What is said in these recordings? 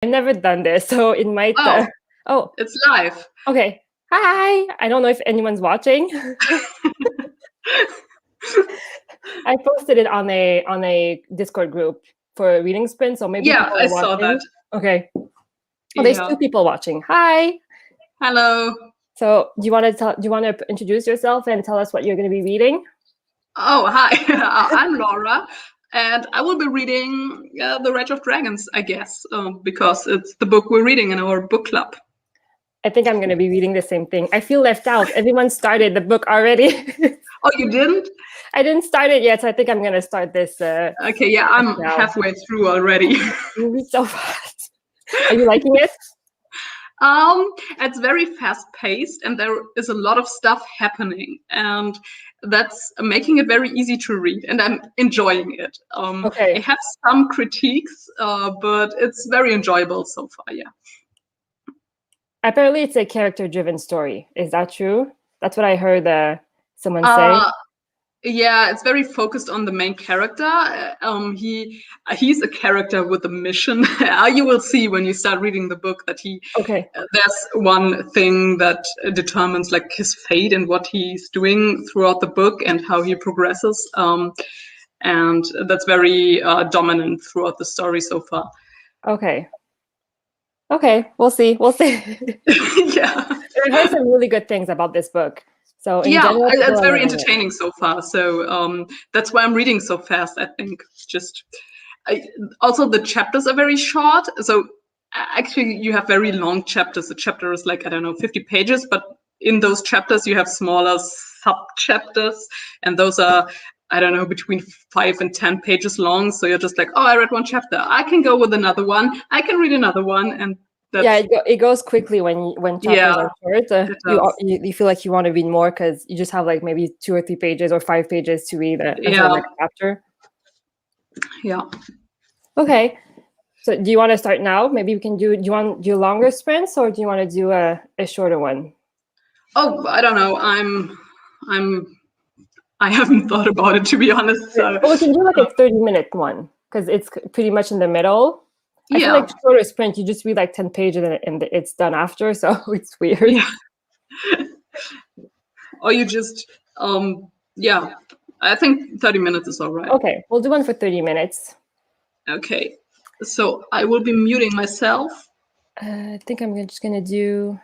I've never done this, so it might. Oh, Oh, it's live. okay. Hi. I don't know if anyone's watching. I posted it on a Discord group for Reading Sprint, so maybe Yeah, people I are saw watching. that. Okay. Oh, there's Yeah. 2 people watching. Hi. Hello. So, do you want to introduce yourself and tell us what you're going to be reading? Oh, hi. I'm Laura, and I will be reading The Rage of Dragons, I guess, because it's the book we're reading in our book club. I think I'm going to be reading the same thing. I feel left out. Everyone started the book already. Oh, you didn't? I didn't start it yet, so I think I'm going to start this. Okay, yeah, I'm now. halfway through already. You read so fast. Are you liking it? It's very fast paced and there is a lot of stuff happening, and that's making it very easy to read, and I'm enjoying it. Okay. I have some critiques, but it's very enjoyable so far, yeah. Apparently, it's a character-driven story. Is that true? That's what I heard someone say. Yeah, it's very focused on the main character. He's a character with a mission. You will see when you start reading the book that Okay. there's one thing that determines like his fate and what he's doing throughout the book and how he progresses. And that's very dominant throughout the story so far. Okay. Okay. We'll see. We'll see. Yeah. I've heard some really good things about this book. So in Yeah, general, people it's are very loving it. entertaining so far. So that's why I'm reading so fast, I think. Also, the chapters are very short. So actually, you have very long chapters. A chapter is like, I don't know, 50 pages, but in those chapters, you have smaller sub chapters, and those are, I don't know, between 5 and 10 pages long. So you're just like, oh, I read one chapter. I can go with another one. I can read another one. And Yeah, that's, it goes quickly when chapters yeah, are short. it You, does. you feel like you want to read more because you just have like maybe 2 or 3 pages or 5 pages to read until the Yeah, next chapter. yeah. Okay. So do you want to start now? Maybe we can do you want to do longer sprints or do you want to do a shorter one? Oh, I don't know. I haven't thought about it, to be honest. So, Well, we can do like a 30-minute one because it's pretty much in the middle. I feel yeah, like shorter sprint, you just read like 10 pages and it's done after, so it's weird. yeah. Or you just, yeah. I think 30 minutes is all right. Okay, we'll do one for 30 minutes. Okay. So I will be muting myself. I think I'm just gonna do.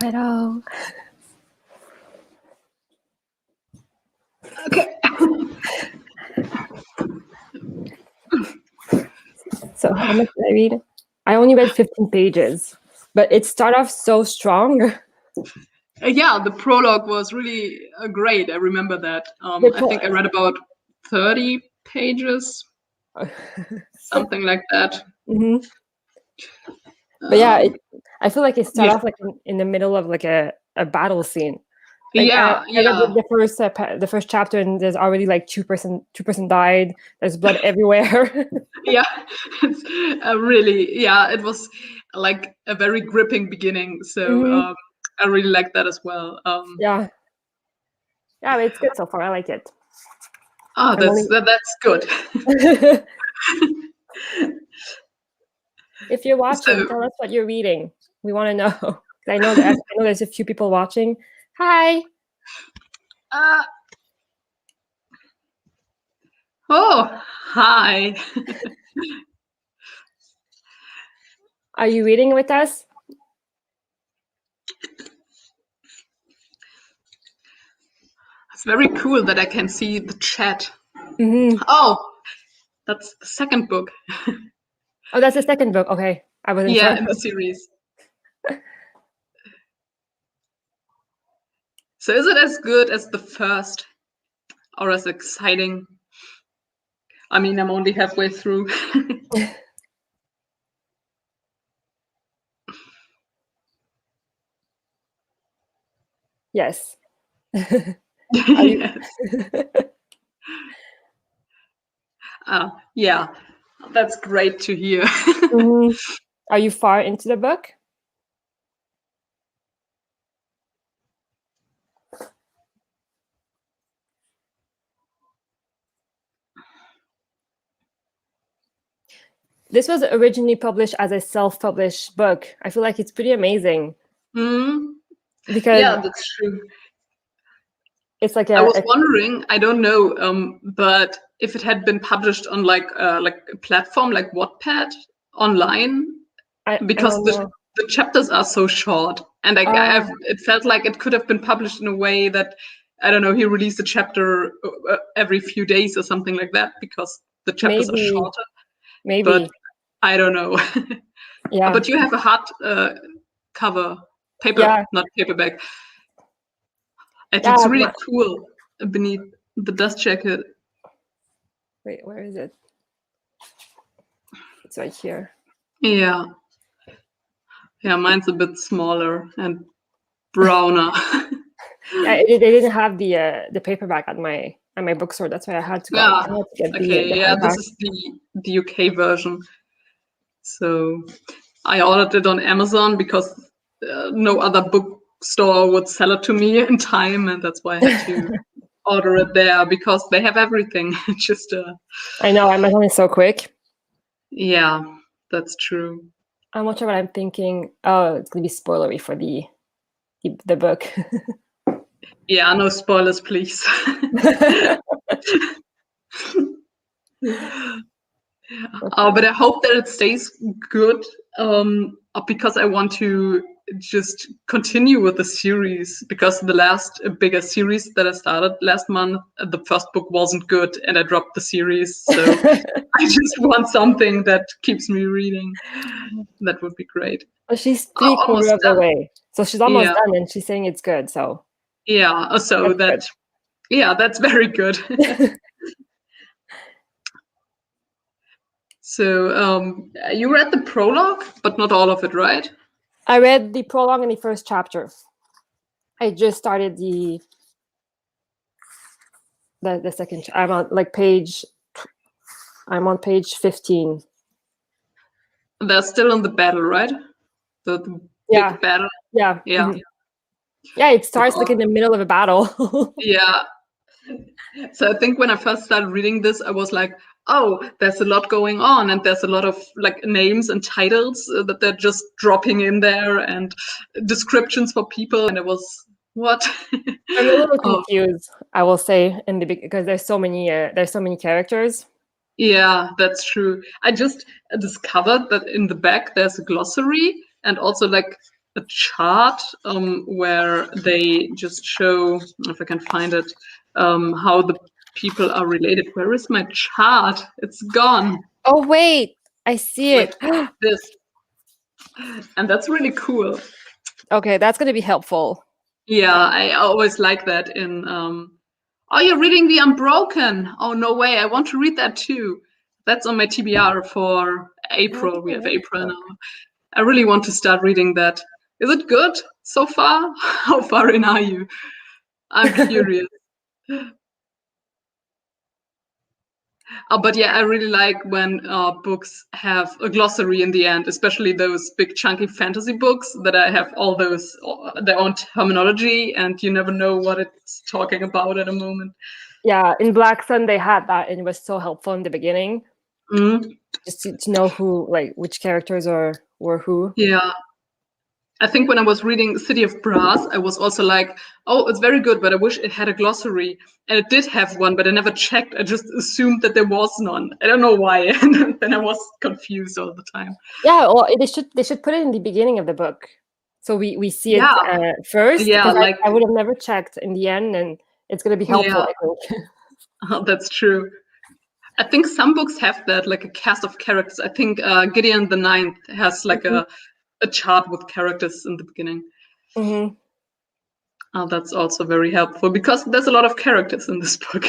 it all. Okay. So how much did I read? I only read 15 pages, but it started off so strong. Yeah, the prologue was really great. I remember that. I think I read about 30 pages, something like that. Mm-hmm. But yeah, I feel like it started off like in the middle of like a battle scene. Like I read the first chapter, and there's already like two person died. There's blood everywhere. Yeah, it's really, yeah, it was like a very gripping beginning. So I really like that as well. Yeah, it's good so far. I like it. Oh, that's good. If you're watching, tell us what you're reading. We want to know. I know there's a few people watching. Hi. Oh, hi. Are you reading with us? It's very cool that I can see the chat. Mm-hmm. Oh, that's the second book. Oh, that's the second book. Okay, I wasn't sure. Yeah, in the series. So is it as good as the first, or as exciting? I mean, I'm only halfway through. Yes. Yes. Yeah, that's great to hear. Mm-hmm. Are you far into the book? This was originally published as a self-published book. I feel like it's pretty amazing. Because yeah, that's true. It's like I was wondering, I don't know, but if it had been published on like a platform like Wattpad online, because the chapters are so short, and it felt like it could have been published in a way that, I don't know, he released a chapter every few days or something like that, because the chapters are shorter. Maybe. But I don't know. Yeah. But you have a hard cover, not paperback. It's really cool beneath the dust jacket. Wait, where is it? It's right here. Yeah. Yeah, mine's a bit smaller and browner. Yeah, they didn't have the paperback at my bookstore. That's why I had to go. Yeah. I had to get This is the UK version. So I ordered it on Amazon because no other bookstore would sell it to me in time, and that's why I had to order it there, because they have everything. Just I know, Amazon is so quick. Yeah, that's true. I'm not sure what I'm thinking. Oh, it's gonna be spoilery for the book. Yeah, no spoilers, please. But I hope that it stays good, because I want to just continue with the series, because the last bigger series that I started last month, the first book wasn't good and I dropped the series. So I just want something that keeps me reading. That would be great. Well, she's 3/4 of the way. So she's almost done, and she's saying it's good. So yeah, so that's very good. So you read the prologue, but not all of it, right? I read the prologue and the first chapter. I just started the second. I'm on page 15. They're still in the battle, right? The big battle. Yeah. Mm-hmm. Yeah, it starts like in the middle of a battle. Yeah. So I think when I first started reading this, I was like, oh, there's a lot going on, and there's a lot of like names and titles that they're just dropping in there, and descriptions for people, and it was what? I'm a little confused, I will say, because there's so many characters. Yeah, that's true. I just discovered that in the back there's a glossary, and also like a chart where they just show, if I can find it, how the people are related. Where is my chart? It's gone. Oh wait, I see it. Like this, and that's really cool. Okay, that's gonna be helpful. Yeah, I always like that in. Oh, you're reading The Unbroken. Oh no way! I want to read that too. That's on my TBR for April. We have April now. I really want to start reading that. Is it good so far? How far in are you? I'm curious. But yeah, I really like when books have a glossary in the end, especially those big chunky fantasy books that I have all those their own terminology, and you never know what it's talking about at a moment. Yeah, in Black Sun they had that, and it was so helpful in the beginning, just to know who, like, which characters were who. Yeah. I think when I was reading City of Brass, I was also like, oh, it's very good, but I wish it had a glossary. And it did have one, but I never checked. I just assumed that there was none. I don't know why. And then I was confused all the time. Yeah, well, they should put it in the beginning of the book, so we see it first. Yeah, like I would have never checked in the end, and it's going to be helpful. I think. Oh, that's true. I think some books have that, like a cast of characters. I think Gideon the Ninth has like a chart with characters in the beginning. That's also very helpful because there's a lot of characters in this book.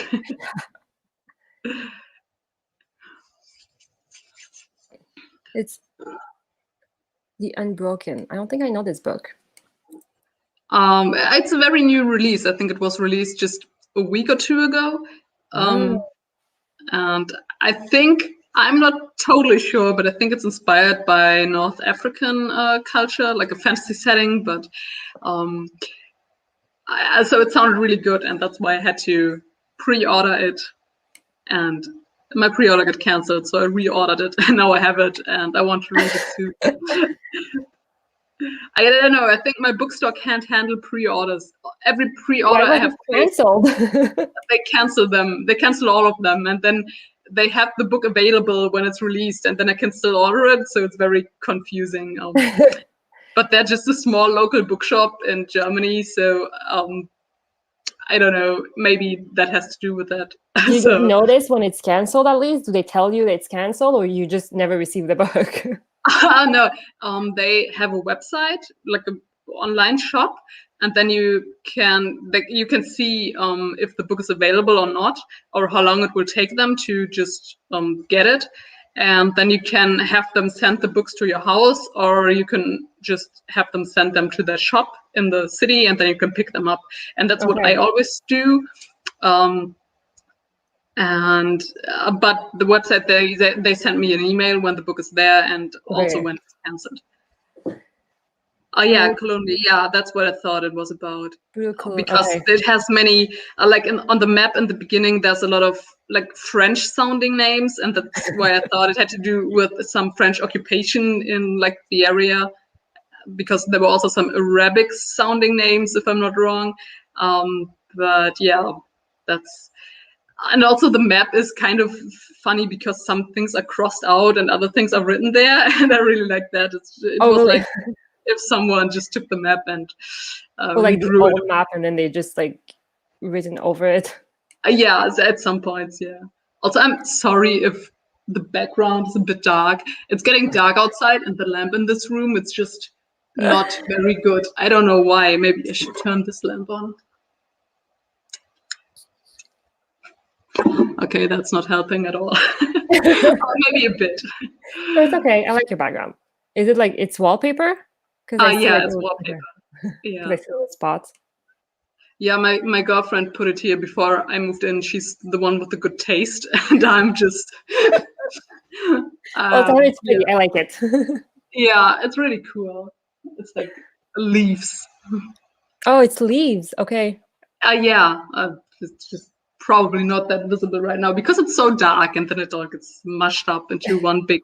It's The Unbroken. I don't think I know this book. It's a very new release. I think it was released just a week or two ago. And I think, I'm not totally sure, but I think it's inspired by North African culture, like a fantasy setting. But so it sounded really good, and that's why I had to pre-order it. And my pre-order got canceled, so I reordered it, and now I have it, and I want to read it too. I don't know. I think my bookstore can't handle pre-orders. Every pre-order I have canceled. They cancel them. They cancel all of them, and then they have the book available when it's released, and then I can still order it. So it's very confusing. But they're just a small local bookshop in Germany, so I don't know. Maybe that has to do with that. Do you notice when it's canceled? At least, do they tell you that it's canceled, or you just never receive the book? No, they have a website, like an online shop, and then you can see if the book is available or not, or how long it will take them to just get it. And then you can have them send the books to your house, or you can just have them send them to their shop in the city, and then you can pick them up. And that's what I always do. But the website, they send me an email when the book is there, and also when it's cancelled. Oh yeah, Colombia. Yeah, that's what I thought it was about. Cool. Because it has many, on the map in the beginning, there's a lot of like French sounding names, and that's why I thought it had to do with some French occupation in like the area, because there were also some Arabic sounding names, if I'm not wrong. But yeah, that's. And also the map is kind of funny because some things are crossed out and other things are written there, and I really like that. It was really? Like if someone just took the map and like the old map, and then they just like written over it. Yeah, at some points, yeah. Also, I'm sorry if the background is a bit dark. It's getting dark outside, and the lamp in this room, it's just not very good. I don't know why. Maybe I should turn this lamp on. Okay, that's not helping at all. Maybe a bit. No, it's okay. I like your background. Is it like it's wallpaper? Yeah, it's wallpaper. Yeah. I see little spots. Yeah, my girlfriend put it here before I moved in. She's the one with the good taste, and I'm just. It's pretty. I like it. Yeah, it's really cool. It's like leaves. Oh, it's leaves. Okay. Yeah, it's just probably not that visible right now because it's so dark, and then it all gets mushed up into one big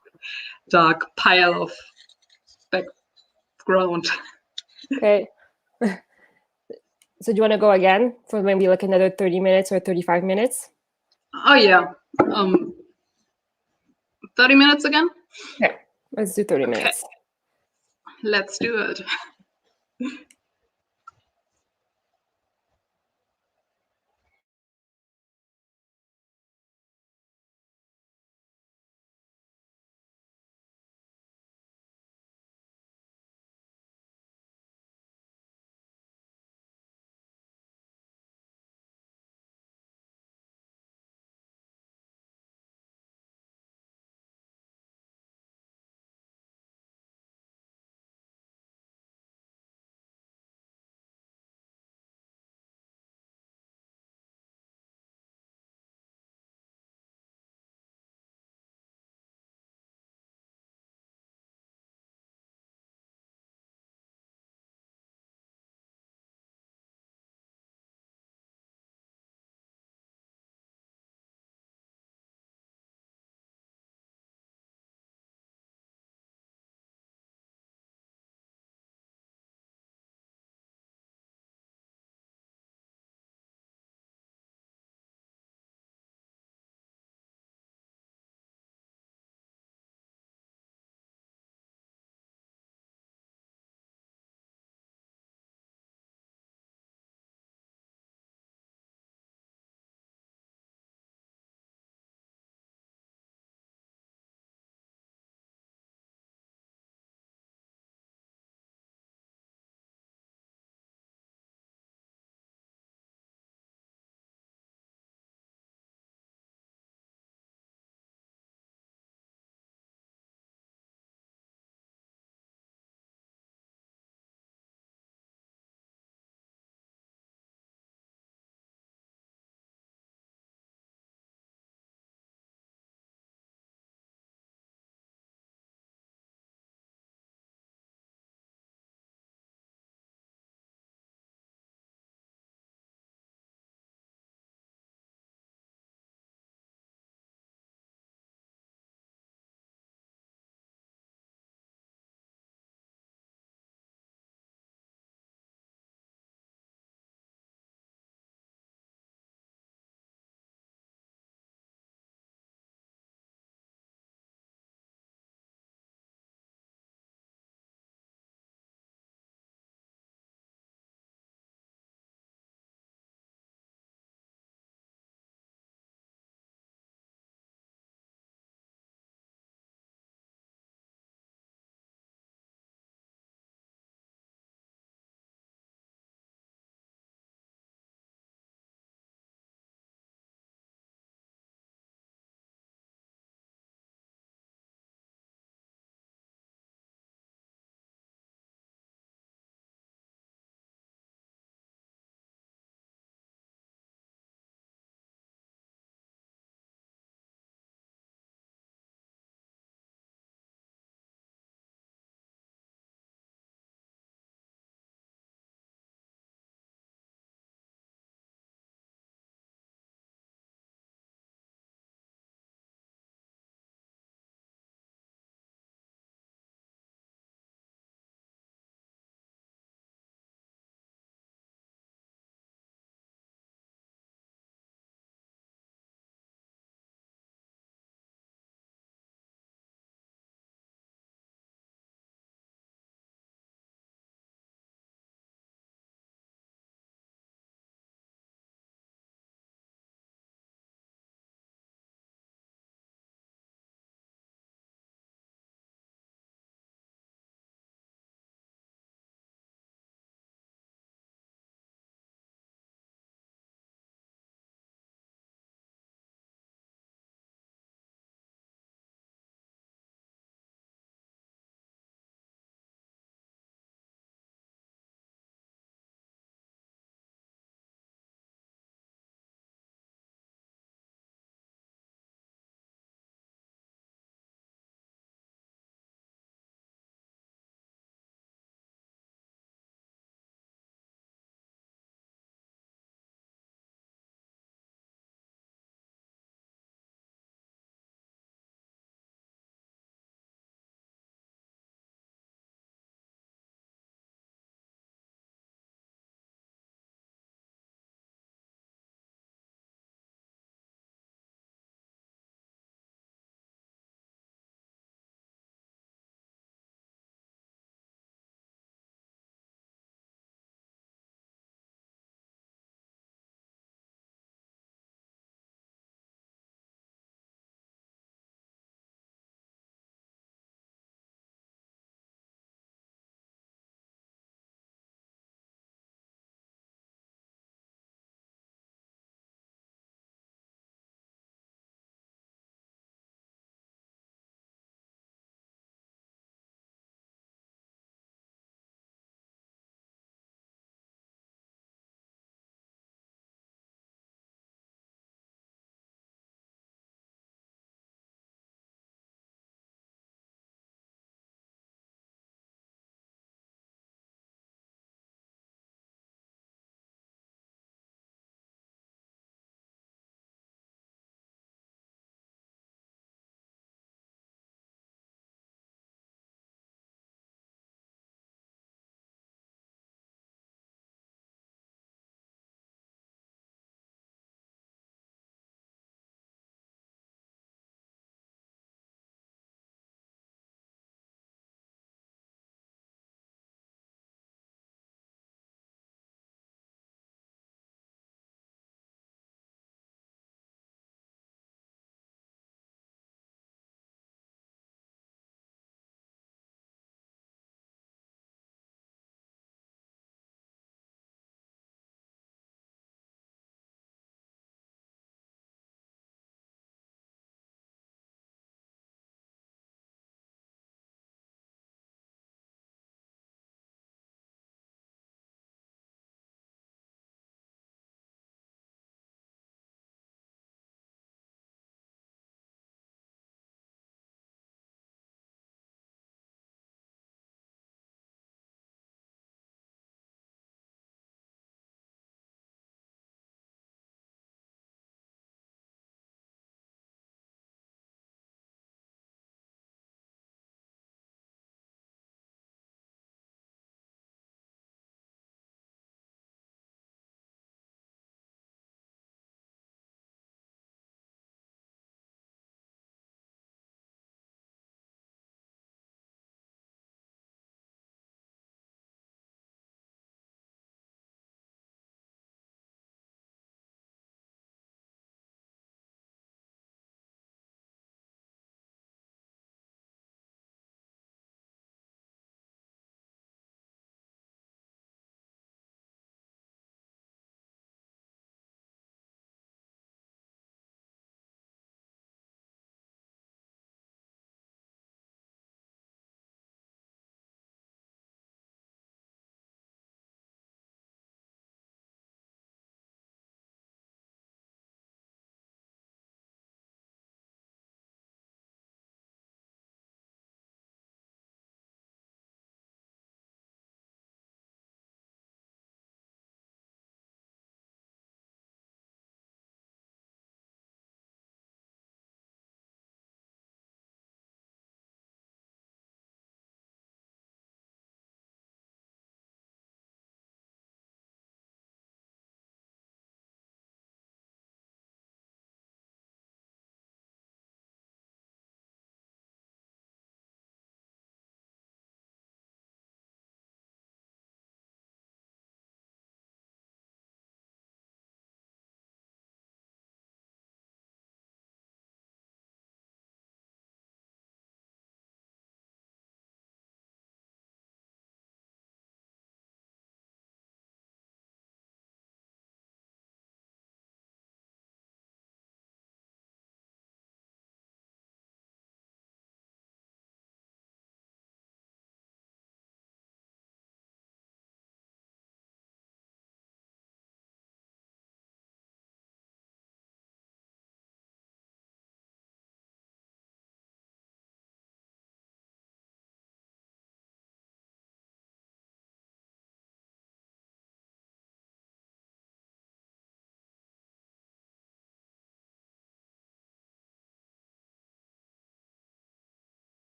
dark pile of background. Okay. So do you want to go again for maybe like another 30 minutes or 35 minutes? Oh yeah. 30 minutes again? Okay, let's do 30 minutes. Let's do it.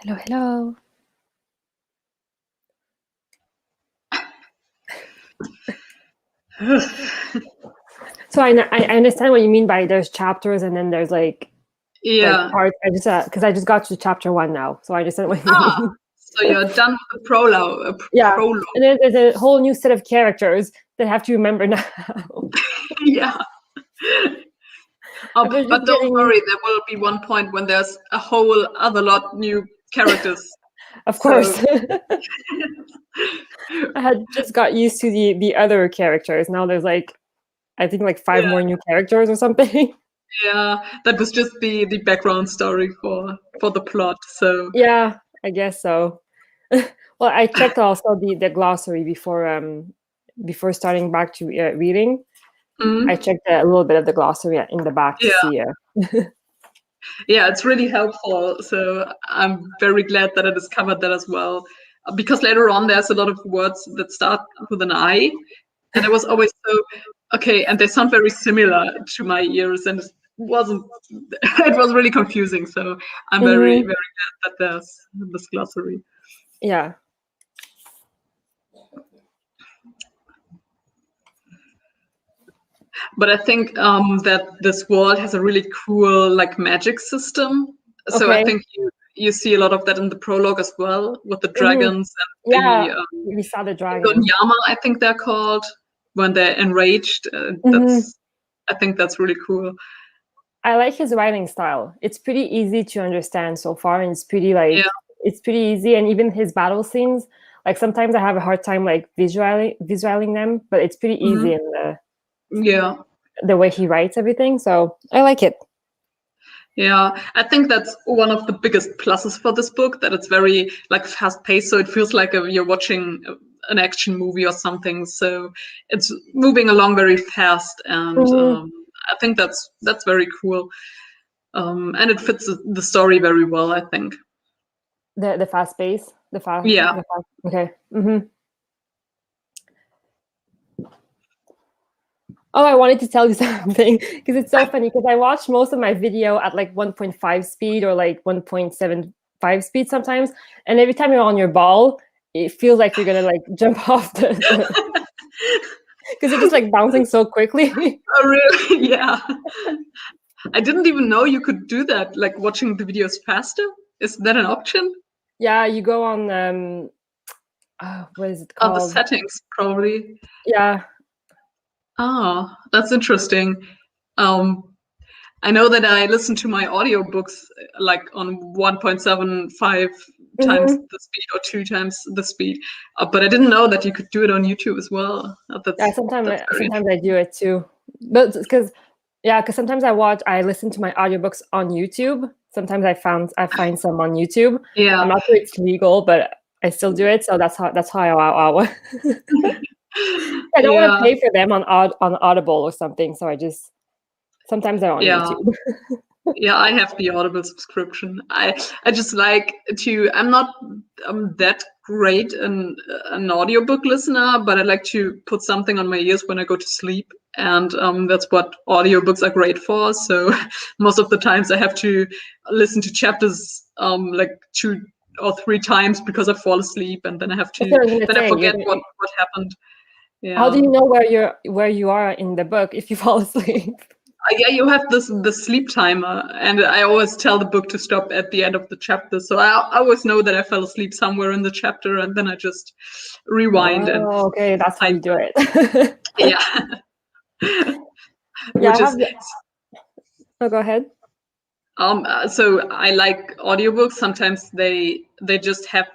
Hello, hello. So I understand what you mean by there's chapters and then there's like parts. I just because I just got to chapter 1 now, so I understand what you mean. So you're done with the prologue. And then there's a whole new set of characters that I have to remember now. Yeah. But don't worry, there will be one point when there's a whole other lot new characters. Of course. I had just got used to the other characters. Now there's like, I think like 5 more new characters or something. Yeah, that was just the background story for the plot. So yeah, I guess so. Well, I checked also the glossary before starting back to reading. I checked a little bit of the glossary in the back to see. Yeah, it's really helpful. So I'm very glad that I discovered that as well. Because later on, there's a lot of words that start with an I. And I was always so, okay, and they sound very similar to my ears. And it was really confusing. So I'm very, very glad that there's this glossary. Yeah. But I think that this world has a really cool like magic system. So I think you see a lot of that in the prologue as well with the dragons and we saw the dragons. Yama, I think they're called, when they're enraged. I think that's really cool. I like his writing style. It's pretty easy to understand so far, and it's pretty like it's pretty easy. And even his battle scenes, like sometimes I have a hard time like visualizing them, but it's pretty easy in the way he writes everything. So I like it. Yeah, I think that's one of the biggest pluses for this book, that it's very like fast paced. So it feels like you're watching an action movie or something. So it's moving along very fast, and I think that's very cool. And it fits the story very well, I think. The fast pace, Yeah. Okay. Oh, I wanted to tell you something because it's so funny, because I watch most of my video at like 1.5 speed or like 1.75 speed sometimes, and every time you're on your ball, it feels like you're gonna like jump off the because you're just like bouncing so quickly. Oh, really? Yeah. I didn't even know you could do that, like watching the videos faster. Is that an option? Yeah, you go on what is it called? Oh, the settings, probably. Yeah. Oh, that's interesting. I know that I listen to my audiobooks like on 1.75 times the speed or 2 times the speed, but I didn't know that you could do it on YouTube as well. Sometimes I do it too, but because sometimes I listen to my audiobooks on YouTube. Sometimes I find some on YouTube. Yeah, I'm not sure it's legal, but I still do it. So that's how I I don't want to pay for them on Audible or something. So sometimes they're on YouTube. Yeah, I have the Audible subscription. I just like to. I'm not that great an audiobook listener, but I like to put something on my ears when I go to sleep, and that's what audiobooks are great for. So most of the times I have to listen to chapters like 2 or 3 times because I fall asleep, and then I have to I forget what happened. Yeah. How do you know where you are in the book if you fall asleep? Yeah, you have the sleep timer, and I always tell the book to stop at the end of the chapter. So I always know that I fell asleep somewhere in the chapter, and then I just rewind. Okay, that's how you do it. Yeah. Go ahead. So I like audiobooks. Sometimes they just have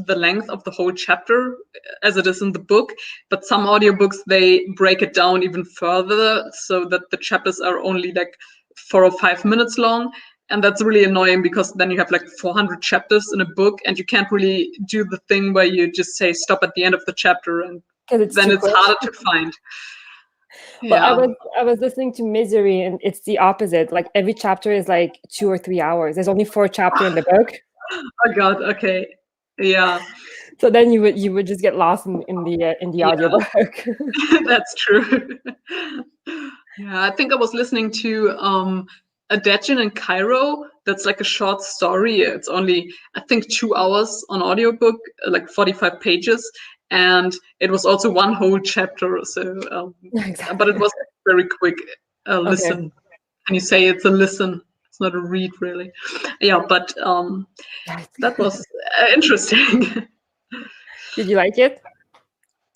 the length of the whole chapter as it is in the book, but some audiobooks, they break it down even further so that the chapters are only like 4 or 5 minutes long, and that's really annoying because then you have like 400 chapters in a book, and you can't really do the thing where you just say stop at the end of the chapter, and then it's harder to find. Well, I was listening to Misery, and it's the opposite. Like every chapter is like 2 or 3 hours. There's only 4 chapters in the book. Oh God. Okay. Yeah. So then you would just get lost in the audiobook. That's true. Yeah, I think I was listening to A Dejin in Cairo. That's like a short story. It's only, I think, 2 hours on audiobook, like 45 pages. And it was also one whole chapter. So, Exactly. but it was very quick. Okay. Listen. And you say it's a listen. It's not a read, really. Yeah, but that was interesting. Did you like it?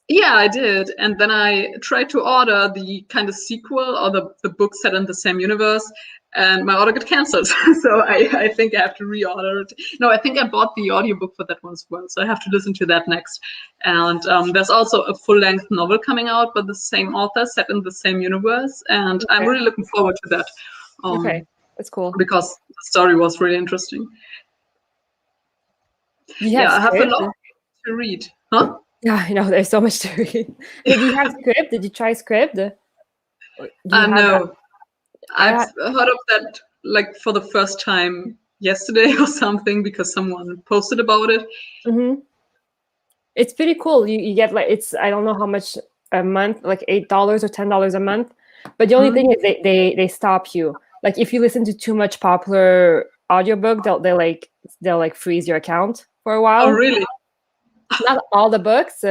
Yeah, I did. And then I tried to order the kind of sequel or the book set in the same universe, and my order got canceled. So I think I have to reorder it. No, I think I bought the audiobook for that one as well. So I have to listen to that next. And there's also a full-length novel coming out by the same author set in the same universe. And I'm really looking forward to that. Okay, that's cool. Because the story was really interesting. Yeah, I have a lot to read. Huh? Yeah, I know. There's so much to read. Did you have Scribd? Did you try Scribd? No. I've heard of that like for the first time yesterday or something because someone posted about it. Mm-hmm. It's pretty cool. You get like, it's, I don't know how much a month, like $8 or $10 a month. But the only thing is they stop you. Like if you listen to too much popular audiobook, they'll like freeze your account for a while. Oh, really? Not all the books,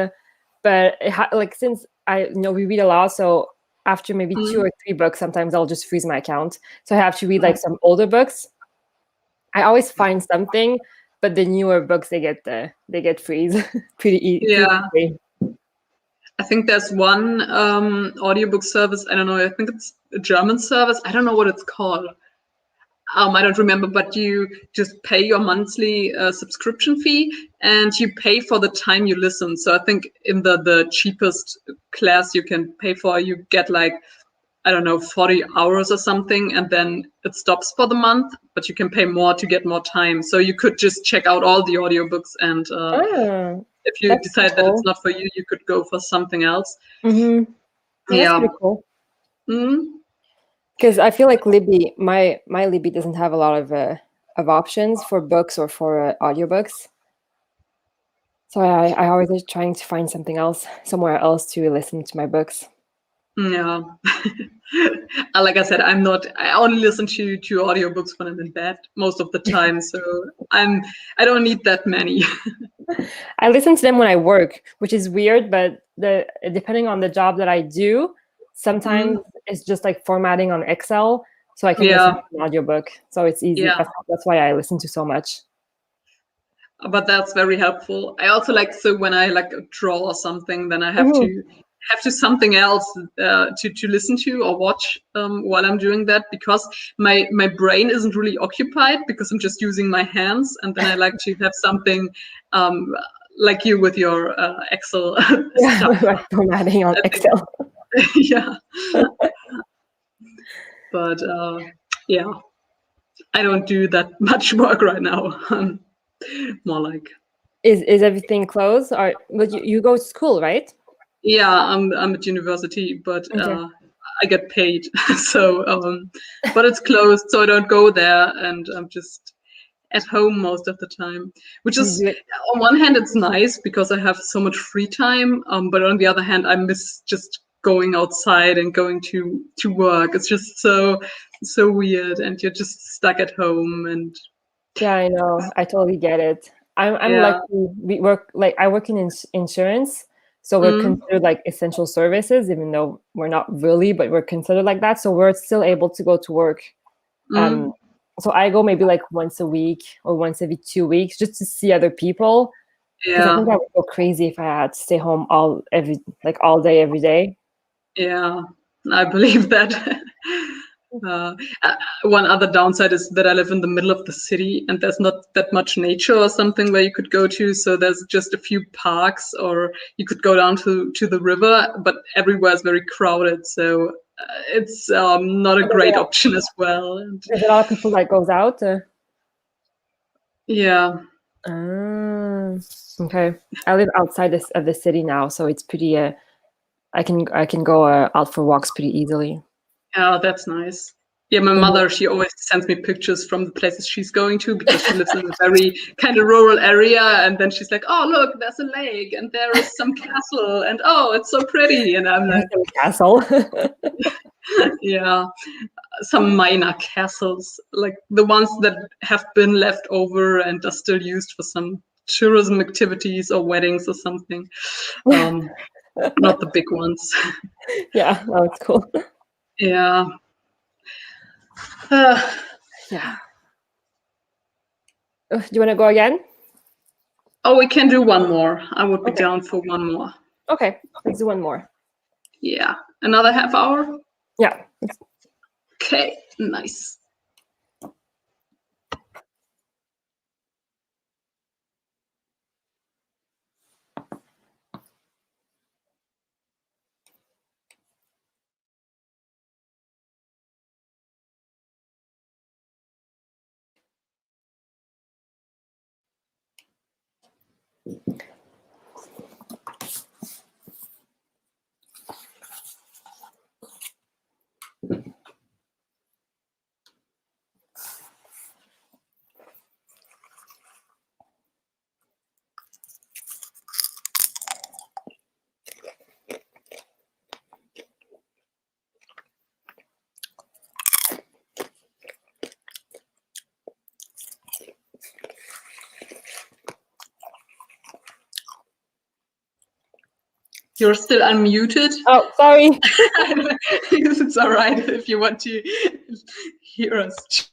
but like since we read a lot, so after maybe 2 or 3 books, sometimes I'll just freeze my account. So I have to read like some older books. I always find something, but the newer books they get freeze pretty easy. Yeah. I think there's one audiobook service. I don't know. I think it's a German service. I don't know what it's called. I don't remember, but you just pay your monthly subscription fee and you pay for the time you listen. So I think in the cheapest class you can pay for, you get like, I don't know, 40 hours or something, and then it stops for the month, but you can pay more to get more time. So you could just check out all the audiobooks and if you decide that it's not for you, you could go for something else. Mm-hmm. Yeah, that's pretty cool. Mm-hmm. Because I feel like Libby, my Libby doesn't have a lot of options for books or for audiobooks. So I always am trying to find somewhere else to listen to my books. Yeah. Like I said, I only listen to audiobooks when I'm in bed most of the time. So I don't need that many. I listen to them when I work, which is weird, but depending on the job that I do, sometimes it's just like formatting on Excel, so I can listen to an audiobook. So it's easy. Yeah. That's why I listen to so much. But that's very helpful. I also like, so when I like draw or something, then I have to something else to listen to or watch while I'm doing that, because my brain isn't really occupied because I'm just using my hands, and then I like to have something like you with your Excel stuff. Formatting on Excel. Yeah. But yeah, I don't do that much work right now. More like. Is everything closed? But you go to school, right? Yeah, I'm at university, but I get paid. So, but it's closed, so I don't go there, and I'm just at home most of the time. Which is, on one hand, it's nice because I have so much free time. But on the other hand, I miss just going outside and going to work. It's just so weird, and you're just stuck at home. And yeah, I know. I totally get it. I'm lucky. I work in insurance. So we're considered like essential services, even though we're not really, but we're considered like that. So we're still able to go to work. So I go maybe like once a week or once every 2 weeks just to see other people. Because I think I would go crazy if I had to stay home all day, every day. Yeah, I believe that. One other downside is that I live in the middle of the city and there's not that much nature or something where you could go to. So there's just a few parks, or you could go down to the river, but everywhere is very crowded. So it's not a great option as well. There's a lot of people that goes out. Yeah. Okay. I live outside of the city now, so it's pretty. I can go out for walks pretty easily. Oh, that's nice. Yeah, my mother, she always sends me pictures from the places she's going to because she lives in a very kind of rural area. And then she's like, oh, look, there's a lake and there is some castle. And oh, it's so pretty. And I'm like, castle. Yeah, some minor castles, like the ones that have been left over and are still used for some tourism activities or weddings or something. Not the big ones. Yeah, that was cool. Yeah. Yeah. Do you want to go again? Oh, we can do one more. I would be Okay. down for one more. Okay, let's do one more. Yeah, another half hour. Yeah. Okay, nice. You're still unmuted. Oh, sorry. It's all right if you want to hear us.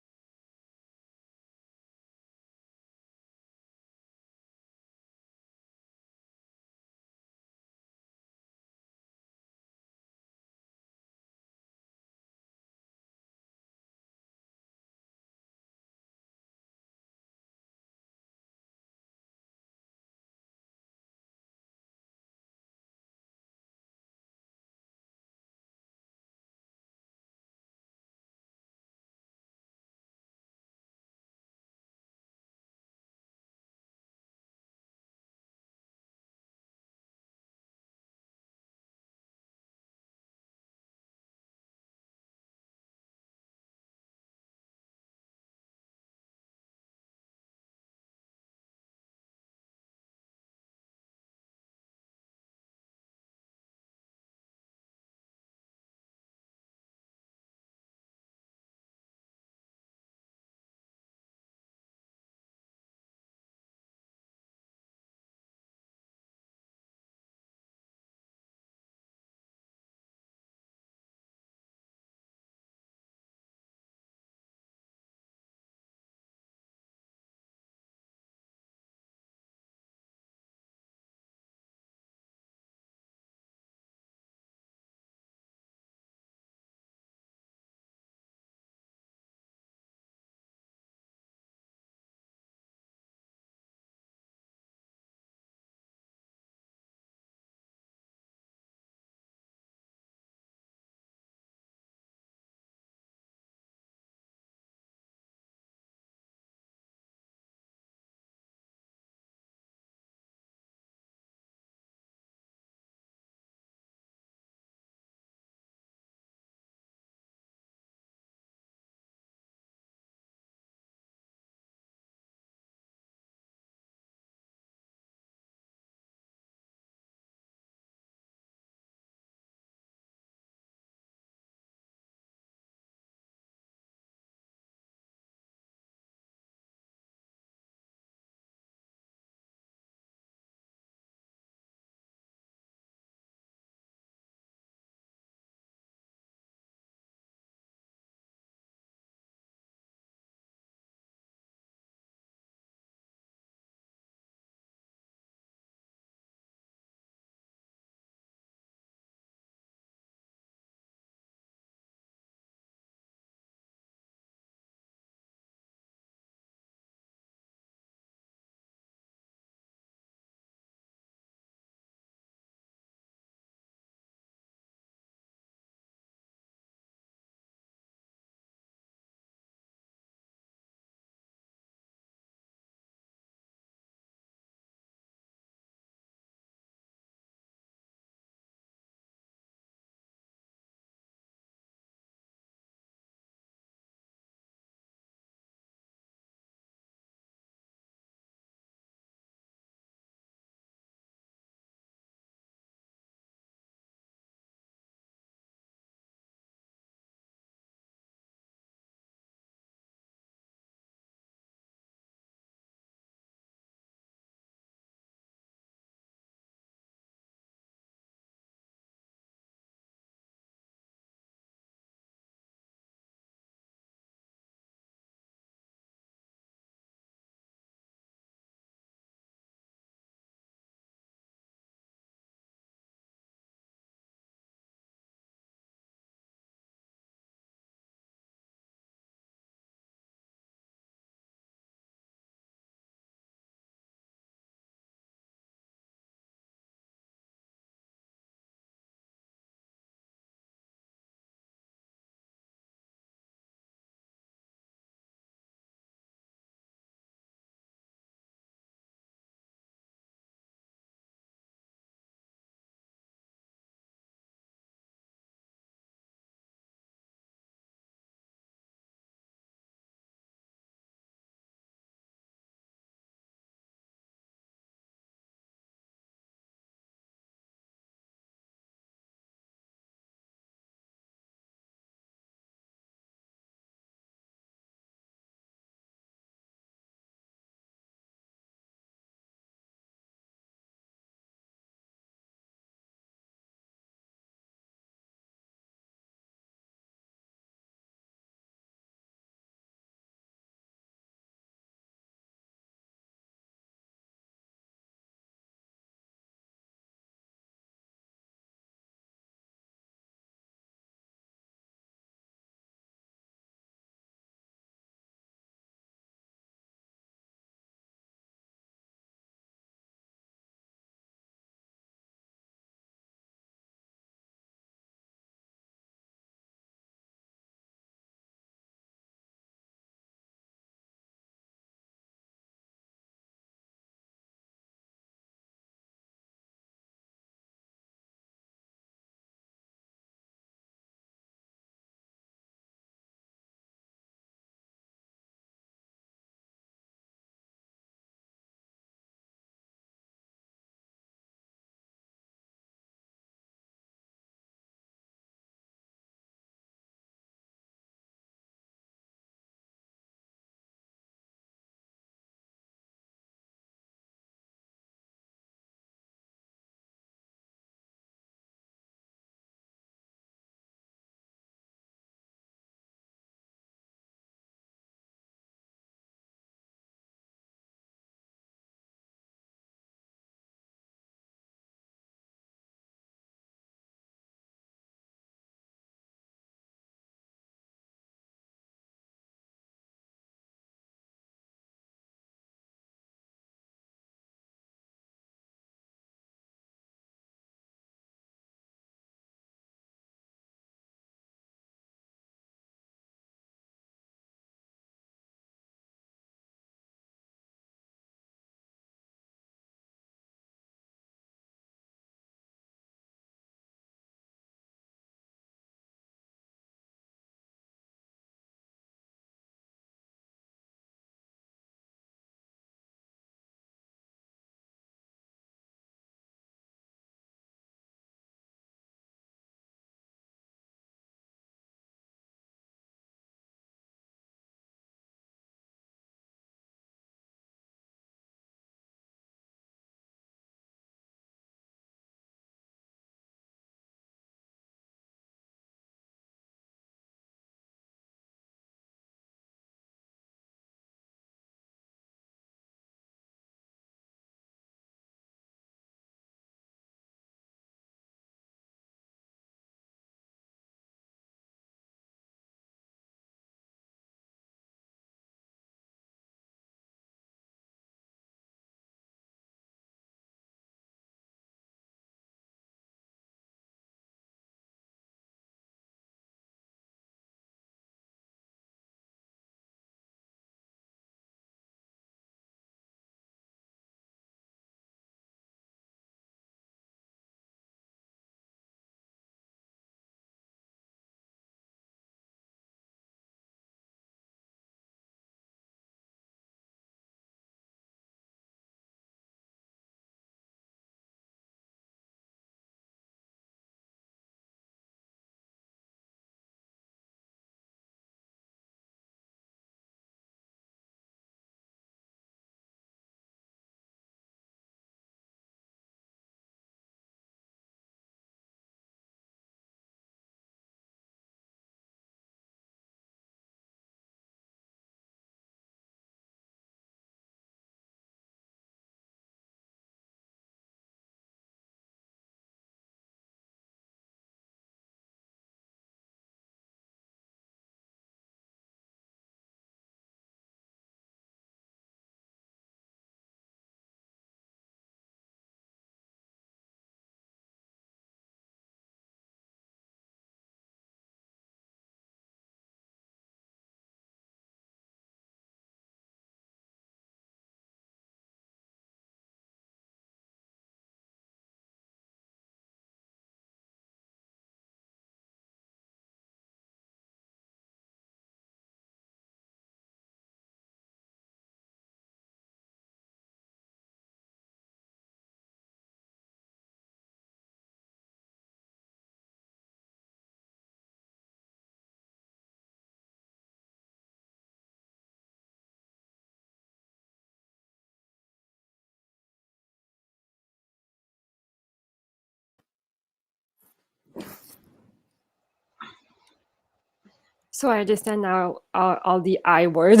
So I understand now all the I word.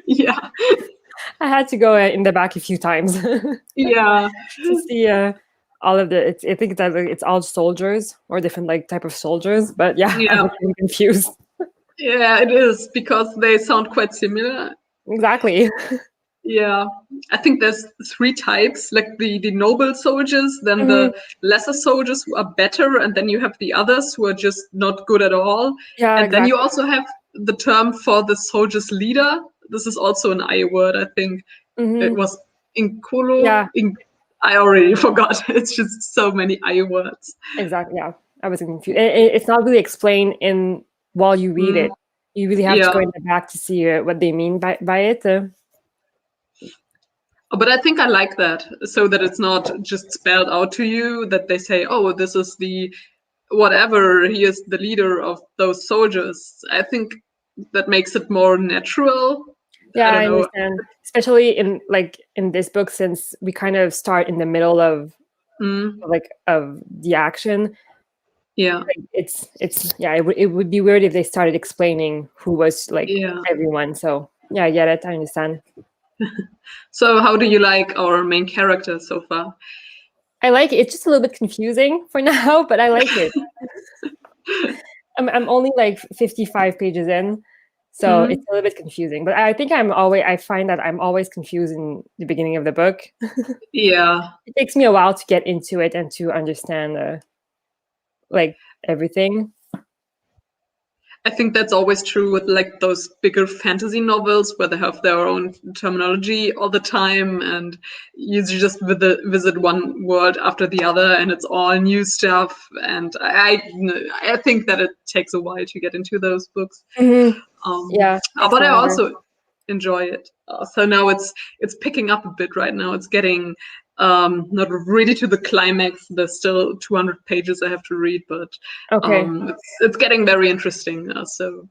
Yeah. I had to go in the back a few times. Yeah. To see all of the. I think that it's all soldiers or different like type of soldiers. But yeah, I Yeah. was really confused. Yeah, it is because they sound quite similar. Exactly. Yeah, I think there's three types, like the noble soldiers, then the lesser soldiers who are better, and then you have the others who are just not good at all. Yeah, And then exactly. you also have the term for the soldier's leader. This is also an I word, I think. It was Inkolo. Yeah. I already forgot. It's just so many I words. Exactly. Yeah, I was confused. It's not really explained in while you read it. You really have to go in the back to see what they mean by it. But I think I like that, so that it's not just spelled out to you, that they say, oh, this is the whatever, he is the leader of those soldiers. I think that makes it more natural. Yeah, I don't know. understand. Especially in this book, since we kind of start in the middle of of the action. Yeah. It's yeah, it would be weird if they started explaining who was everyone. So yeah, I get it. I understand. So how do you like our main character so far? I like it. It's just a little bit confusing for now, but I like it. I'm only like 55 pages in, so it's a little bit confusing. But I think I find that I'm always confused in the beginning of the book. Yeah. It takes me a while to get into it and to understand like everything. I think that's always true with like those bigger fantasy novels where they have their own terminology all the time, and you just visit one world after the other, and it's all new stuff. And I think that it takes a while to get into those books. Yeah, but I also enjoy it. So now it's picking up a bit right now. It's getting not really to the climax. There's still 200 pages I have to read, but it's getting very interesting. So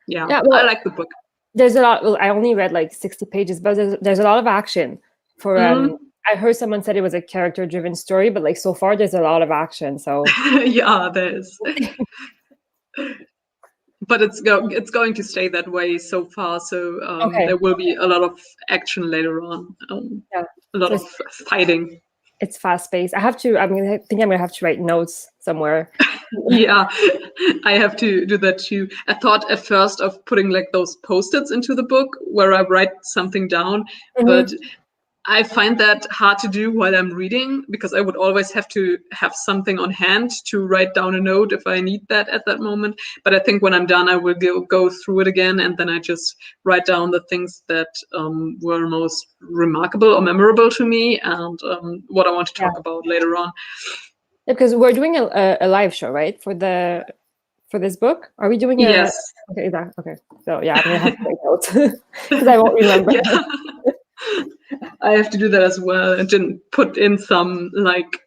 yeah, well, I like the book. There's a lot. Well, I only read like 60 pages, but there's a lot of action. For I heard someone said it was a character-driven story, but like so far there's a lot of action. So yeah, there is. But it's going to stay that way so far. So there will be a lot of action later on. A lot of fighting. It's fast-paced. I think I'm gonna have to write notes somewhere. Yeah, I have to do that too. I thought at first of putting like those post-its into the book where I write something down, but I find that hard to do while I'm reading, because I would always have to have something on hand to write down a note if I need that at that moment. But I think when I'm done, I will go through it again, and then I just write down the things that were most remarkable or memorable to me, and what I want to talk about later on. Yeah, because we're doing a live show, right? For this book, are we doing a? Yes. Okay, okay. So yeah, I'm gonna have to take notes because I won't remember. Yeah. I have to do that as well, and then put in some like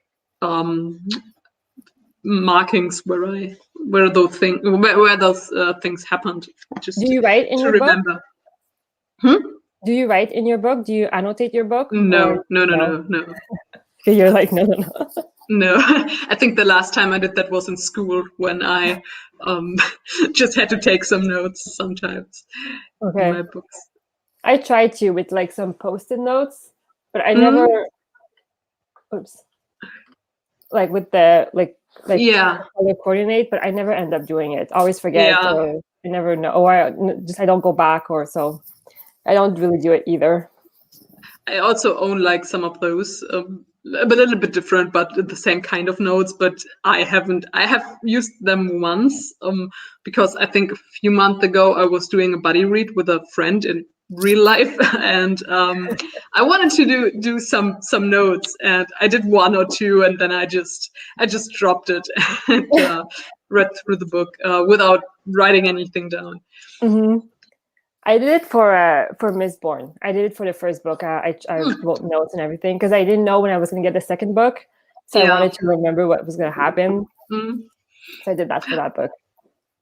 markings where those things happened. Just do you write in your remember. book? Do you write in your book? Do you annotate your book? No. You're like no. No, I think the last time I did that was in school when I just had to take some notes sometimes in my books. I tried to with like some post-it notes, but I never. Oops. Like with the like color coordinate, but I never end up doing it. I always forget. Or I never know. Or I don't go back, or so. I don't really do it either. I also own like some of those, a little bit different, but the same kind of notes. But I have used them once because I think a few months ago I was doing a buddy read with a friend in real life, and I wanted to do some notes, and I did one or two, and then I just dropped it and read through the book without writing anything down. I did it for Mistborn. I did it for the first book. I wrote notes and everything because I didn't know when I was going to get the second book, so I wanted to remember what was going to happen. So I did that for that book.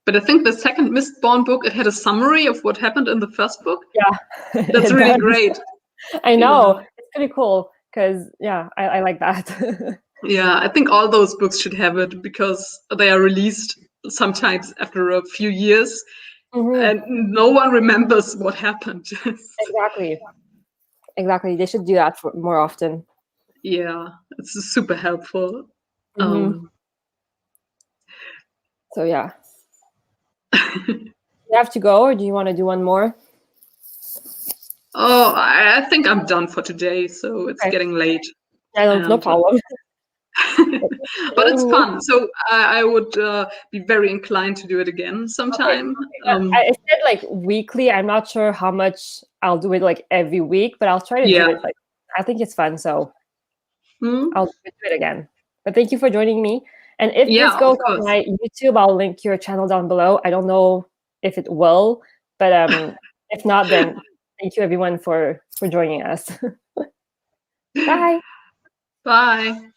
But I think the second Mistborn book, it had a summary of what happened in the first book. Yeah, that's really great. I know. It's pretty cool because I like that. Yeah, I think all those books should have it because they are released sometimes after a few years, Mhm. and no one remembers what happened. Exactly. They should do that for more often. Yeah, it's super helpful. Mhm. So yeah. You have to go, or do you want to do one more? Oh, I think I'm done for today, so it's Okay. getting late. Yeah, no problem. But it's Joining me. fun, so I would be very inclined to do it again Okay. sometime. I said like weekly. I'm not sure how much I'll do it like every week, but I'll try to do Yeah. it. Like I think it's fun, so Hmm? I'll do it again. But thank you for joining me. And if Yeah, this goes of on course. my YouTube, I'll link your channel down below. I don't know if it will, but if not, then thank you everyone for joining us. Bye. Bye.